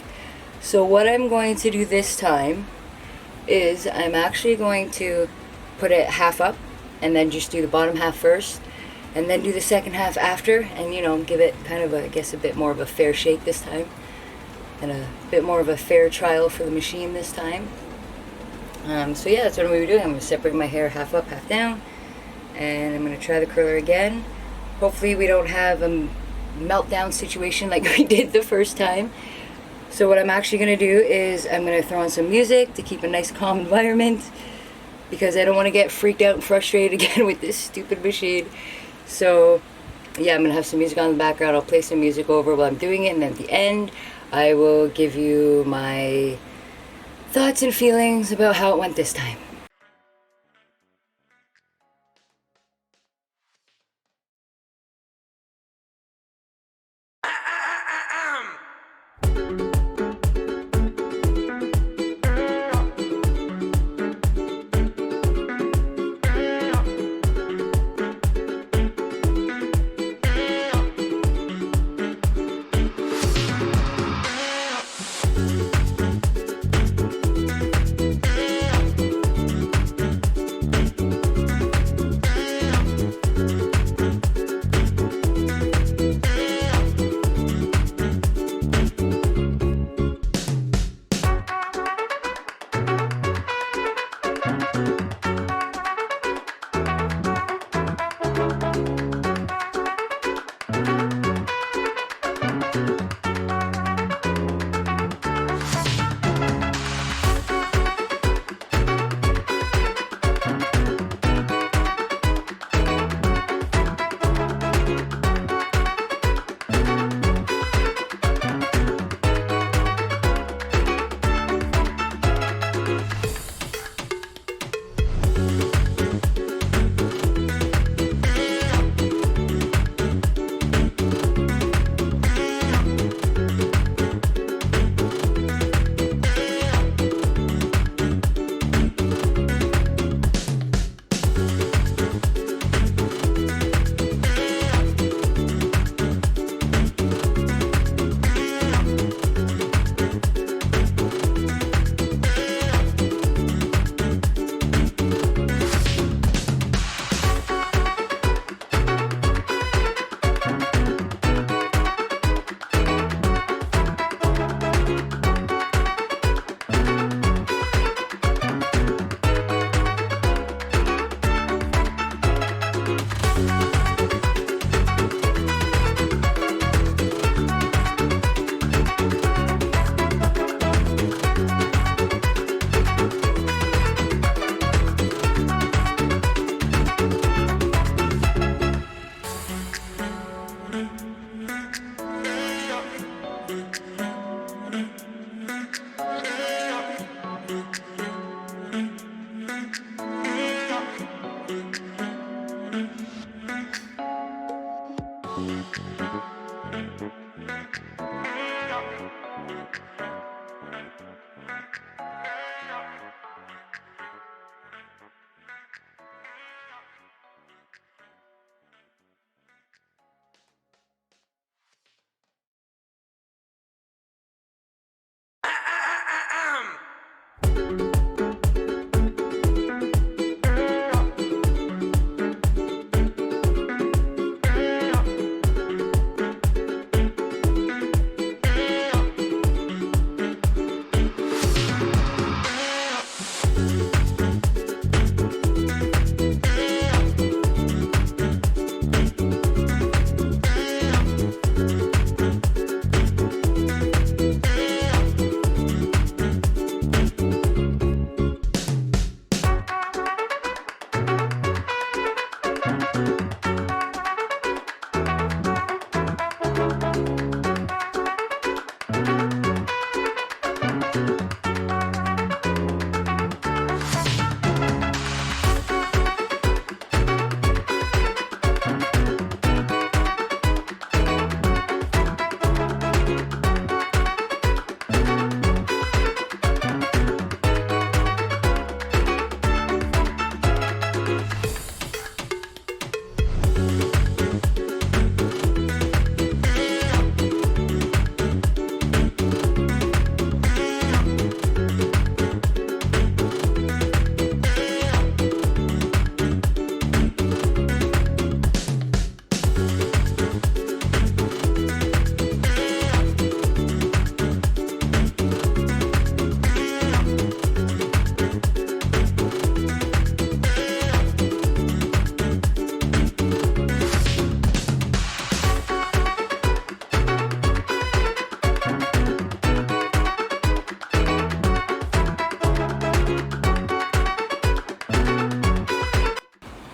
So what I'm going to do this time is I'm actually going to put it half up and then just do the bottom half first and then do the second half after, and you know, give it kind of a, I guess, a bit more of a fair shake this time and a bit more of a fair trial for the machine this time. So yeah, that's what I'm going to be doing. I'm going to separate my hair half up, half down, and I'm going to try the curler again. Hopefully we don't have a meltdown situation like we did the first time. So what I'm actually going to do is I'm going to throw on some music to keep a nice calm environment, because I don't want to get freaked out and frustrated again with this stupid machine. So yeah, I'm going to have some music on in the background. I'll play some music over while I'm doing it, and then at the end I will give you my thoughts and feelings about how it went this time.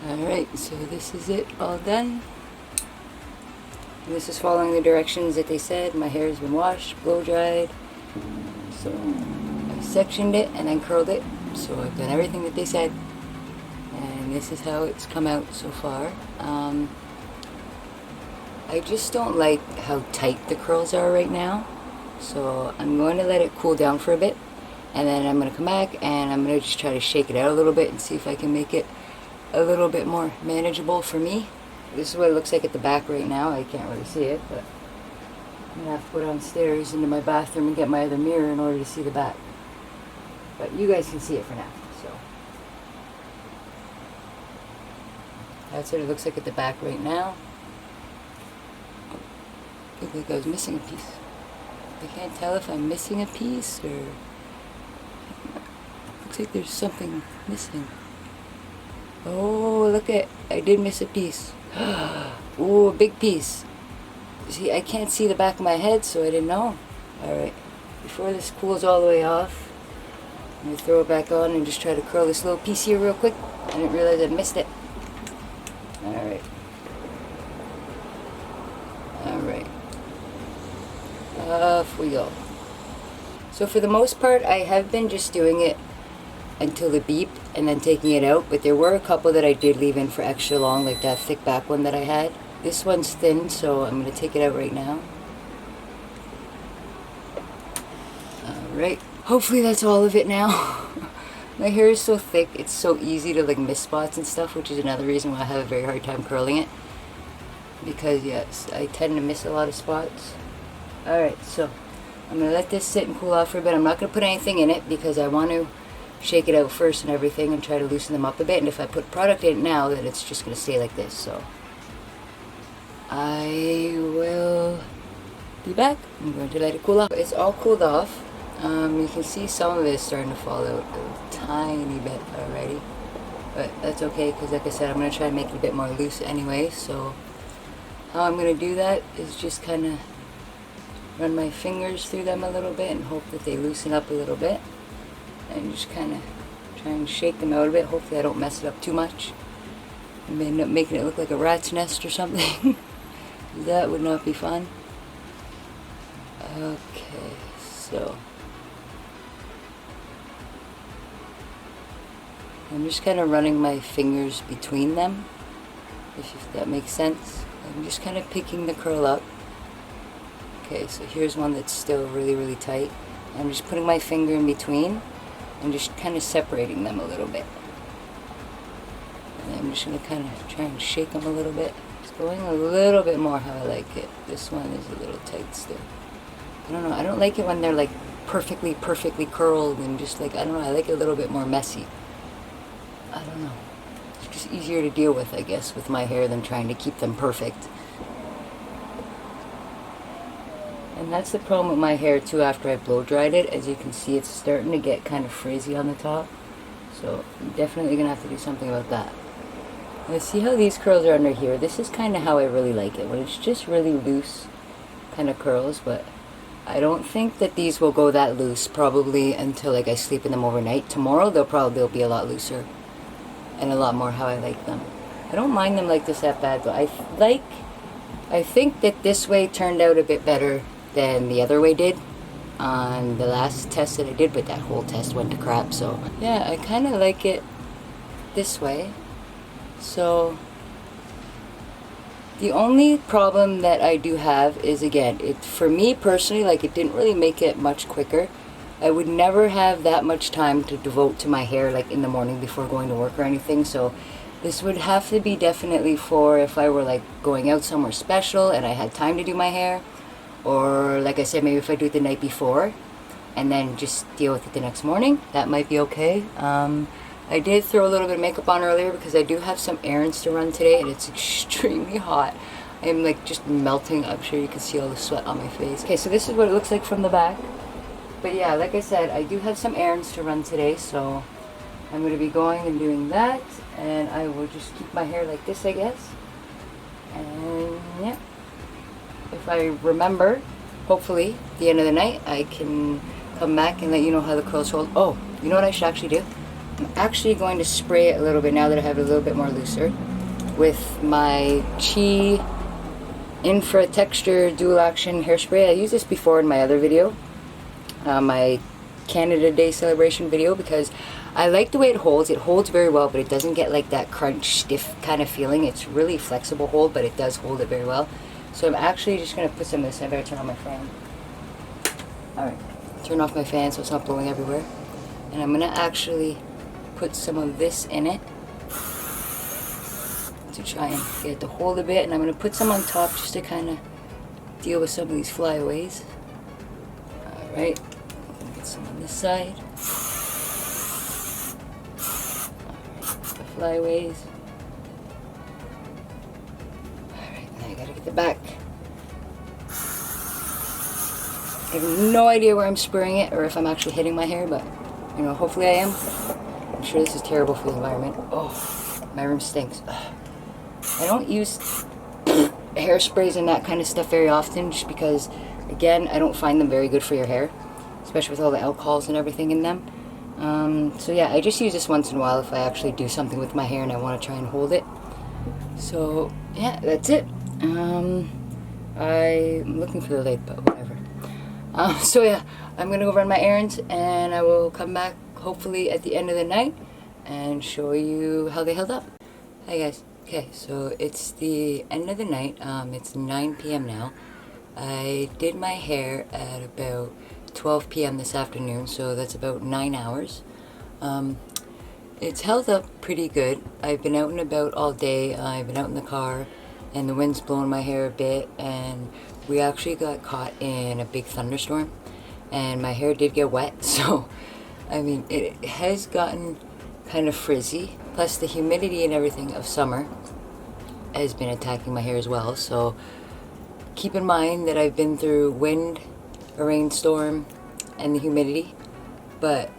Alright, so this is it all done. And this is following the directions that they said. My hair has been washed, blow dried. So I sectioned it and then curled it. So I've done everything that they said. And this is how it's come out so far. I just don't like how tight the curls are right now. So I'm going to let it cool down for a bit. And then I'm going to come back and I'm going to just try to shake it out a little bit and see if I can make it a little bit more manageable for me. This is what it looks like at the back right now. I can't really see it, but I'm gonna have to go downstairs into my bathroom and get my other mirror in order to see the back. But you guys can see it for now. So that's what it looks like at the back right now. Looked like I was missing a piece. I can't tell if I'm missing a piece or looks like there's something missing. Oh, look at, I did miss a piece. Oh, a big piece. See, I can't see the back of my head, so I didn't know. Alright, before this cools all the way off, I'm going to throw it back on and just try to curl this little piece here real quick. I didn't realize I missed it. Alright. Alright. Off we go. So for the most part, I have been just doing it until the beep and then taking it out, but there were a couple that I did leave in for extra long, like that thick back one that I had. This one's thin, so I'm going to take it out right now. Alright, hopefully that's all of it now. My hair is so thick, it's so easy to like miss spots and stuff, which is another reason why I have a very hard time curling it. Because yes, I tend to miss a lot of spots. Alright, so I'm going to let this sit and cool off for a bit. I'm not going to put anything in it because I want to shake it out first and everything and try to loosen them up a bit. And if I put product in it now, then it's just going to stay like this. So I will be back. I'm going to let it cool off. It's all cooled off. You can see some of it is starting to fall out a tiny bit already. But that's okay because like I said, I'm going to try and make it a bit more loose anyway. So how I'm going to do that is just kind of run my fingers through them a little bit and hope that they loosen up a little bit. And just kind of try and shake them out a bit. Hopefully I don't mess it up too much. I may end up making it look like a rat's nest or something. That would not be fun. Okay, so I'm just kind of running my fingers between them, if that makes sense. I'm just kind of picking the curl up. Okay, so here's one that's still really, really tight. I'm just putting my finger in between and just kind of separating them a little bit. And I'm just going to kind of try and shake them a little bit. It's going a little bit more how I like it. This one is a little tight still. I don't know, I don't like it when they're like perfectly curled and just like, I don't know, I like it a little bit more messy. I don't know. It's just easier to deal with, I guess, with my hair than trying to keep them perfect. And that's the problem with my hair too after I blow dried it. As you can see, it's starting to get kind of frizzy on the top. So I'm definitely going to have to do something about that. Now see how these curls are under here? This is kind of how I really like it, when it's just really loose kind of curls, but I don't think that these will go that loose probably until like I sleep in them overnight. Tomorrow they'll be a lot looser and a lot more how I like them. I don't mind them like this that bad though. I think that this way turned out a bit better than the other way did on the last test that I did, but that whole test went to crap. So yeah, I kind of like it this way. So the only problem that I do have is, again, for me personally, like, it didn't really make it much quicker. I would never have that much time to devote to my hair like in the morning before going to work or anything. So this would have to be definitely for if I were like going out somewhere special and I had time to do my hair. Or like I said, maybe if I do it the night before and then just deal with it the next morning, that might be okay. I did throw a little bit of makeup on earlier because I do have some errands to run today and it's extremely hot. I'm like just melting. I'm sure you can see all the sweat on my face. Okay, so this is what it looks like from the back. But yeah, like I said, I do have some errands to run today, so I'm going to be going and doing that. And I will just keep my hair like this, I guess. And yeah. If I remember, hopefully, at the end of the night, I can come back and let you know how the curls hold. Oh, you know what I should actually do? I'm actually going to spray it a little bit now that I have it a little bit more looser with my Chi Infra Texture Dual Action Hairspray. I used this before in my other video, my Canada Day celebration video, because I like the way it holds. It holds very well, but it doesn't get like that crunch, stiff kind of feeling. It's really flexible hold, but it does hold it very well. So I'm actually just going to put some of this. I better turn on my fan. Alright, turn off my fan so it's not blowing everywhere. And I'm going to actually put some of this in it to try and get it to hold a bit. And I'm going to put some on top just to kind of deal with some of these flyaways. Alright, get some on this side. Alright, the flyaways. I gotta get the back. I have no idea where I'm spraying it or if I'm actually hitting my hair, but you know, hopefully I am. I'm sure this is terrible for the environment. Oh, my room stinks. Ugh. I don't use hairsprays and that kind of stuff very often just because, again, I don't find them very good for your hair, especially with all the alcohols and everything in them. So yeah, I just use this once in a while if I actually do something with my hair and I want to try and hold it. So yeah, that's it. I'm looking for the lid, but whatever. So yeah, I'm gonna go run my errands and I will come back hopefully at the end of the night and show you how they held up. Hi guys. Okay, so it's the end of the night. It's 9 p.m. now. I did my hair at about 12 p.m. this afternoon, so that's about 9 hours. It's held up pretty good. I've been out and about all day. I've been out in the car and the wind's blowing my hair a bit, and we actually got caught in a big thunderstorm and my hair did get wet. So I mean, it has gotten kind of frizzy, plus the humidity and everything of summer has been attacking my hair as well. So keep in mind that I've been through wind, a rainstorm, and the humidity, but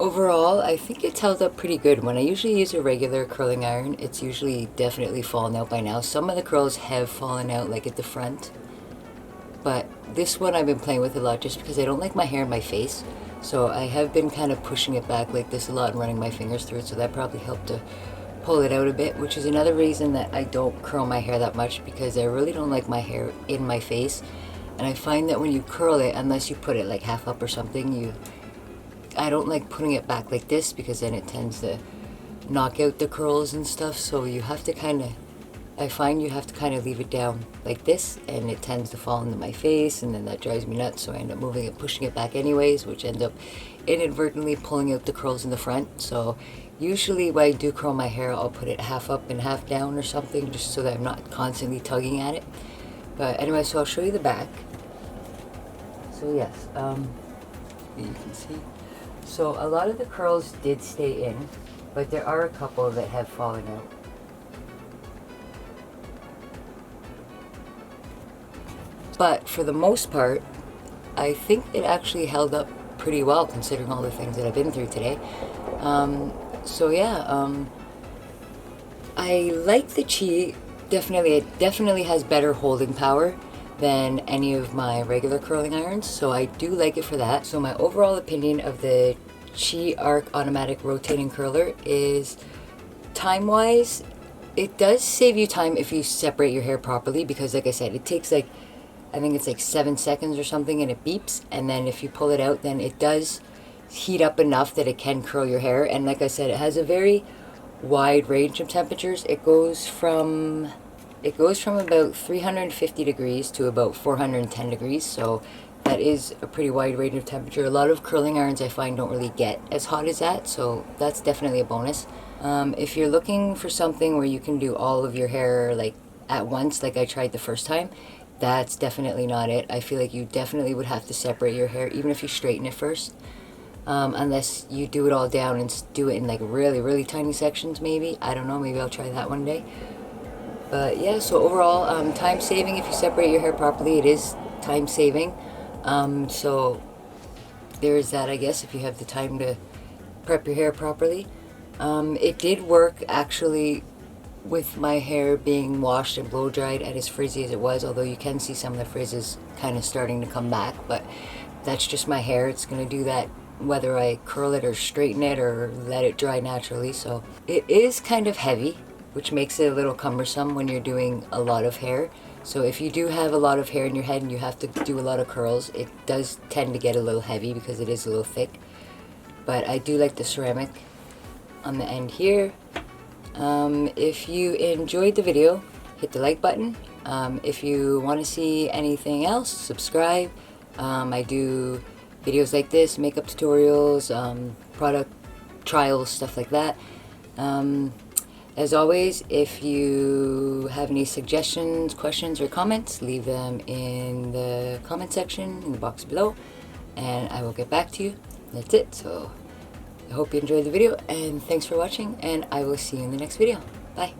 overall, I think it's held up pretty good. When I usually use a regular curling iron, it's usually definitely fallen out by now. Some of the curls have fallen out, like at the front. But this one I've been playing with a lot just because I don't like my hair in my face. So I have been kind of pushing it back like this a lot and running my fingers through it. So that probably helped to pull it out a bit, which is another reason that I don't curl my hair that much, because I really don't like my hair in my face. And I find that when you curl it, unless you put it like half up or something, I don't like putting it back like this because then it tends to knock out the curls and stuff. So you have to kind of, I find you have to kind of leave it down like this, and it tends to fall into my face, and then that drives me nuts, so I end up moving it, pushing it back anyways, which ends up inadvertently pulling out the curls in the front. So usually when I do curl my hair, I'll put it half up and half down or something, just so that I'm not constantly tugging at it. But anyway, so I'll show you the back. So yes, you can see. So a lot of the curls did stay in, but there are a couple that have fallen out. But for the most part, I think it actually held up pretty well considering all the things that I've been through today. So yeah, I like the Chi. Definitely, it definitely has better holding power than any of my regular curling irons, so I do like it for that. So my overall opinion of the Chi Arc automatic rotating curler is, time-wise, it does save you time if you separate your hair properly, because like I said, it takes like, I think it's like 7 seconds or something, and it beeps, and then if you pull it out, then it does heat up enough that it can curl your hair. And like I said, it has a very wide range of temperatures. It goes from about 350 degrees to about 410 degrees, so that is a pretty wide range of temperature. A lot of curling irons I find don't really get as hot as that, so that's definitely a bonus. If you're looking for something where you can do all of your hair like at once, like I tried the first time, that's definitely not it. I feel like you definitely would have to separate your hair, even if you straighten it first. Unless you do it all down and do it in like really, really tiny sections maybe. I don't know, maybe I'll try that one day. But yeah, so overall, time saving if you separate your hair properly. It is time saving. So there's that, I guess, if you have the time to prep your hair properly. It did work actually with my hair being washed and blow dried at as frizzy as it was, although you can see some of the frizzes kind of starting to come back, but that's just my hair. It's going to do that whether I curl it or straighten it or let it dry naturally. So it is kind of heavy, which makes it a little cumbersome when you're doing a lot of hair. So if you do have a lot of hair in your head and you have to do a lot of curls, it does tend to get a little heavy because it is a little thick. But I do like the ceramic on the end here. If you enjoyed the video, hit the like button. If you want to see anything else, subscribe. I do videos like this, makeup tutorials, product trials, stuff like that. As always, if you have any suggestions, questions, or comments, leave them in the comment section in the box below, and I will get back to you. That's it. So I hope you enjoyed the video, and thanks for watching, and I will see you in the next video. Bye.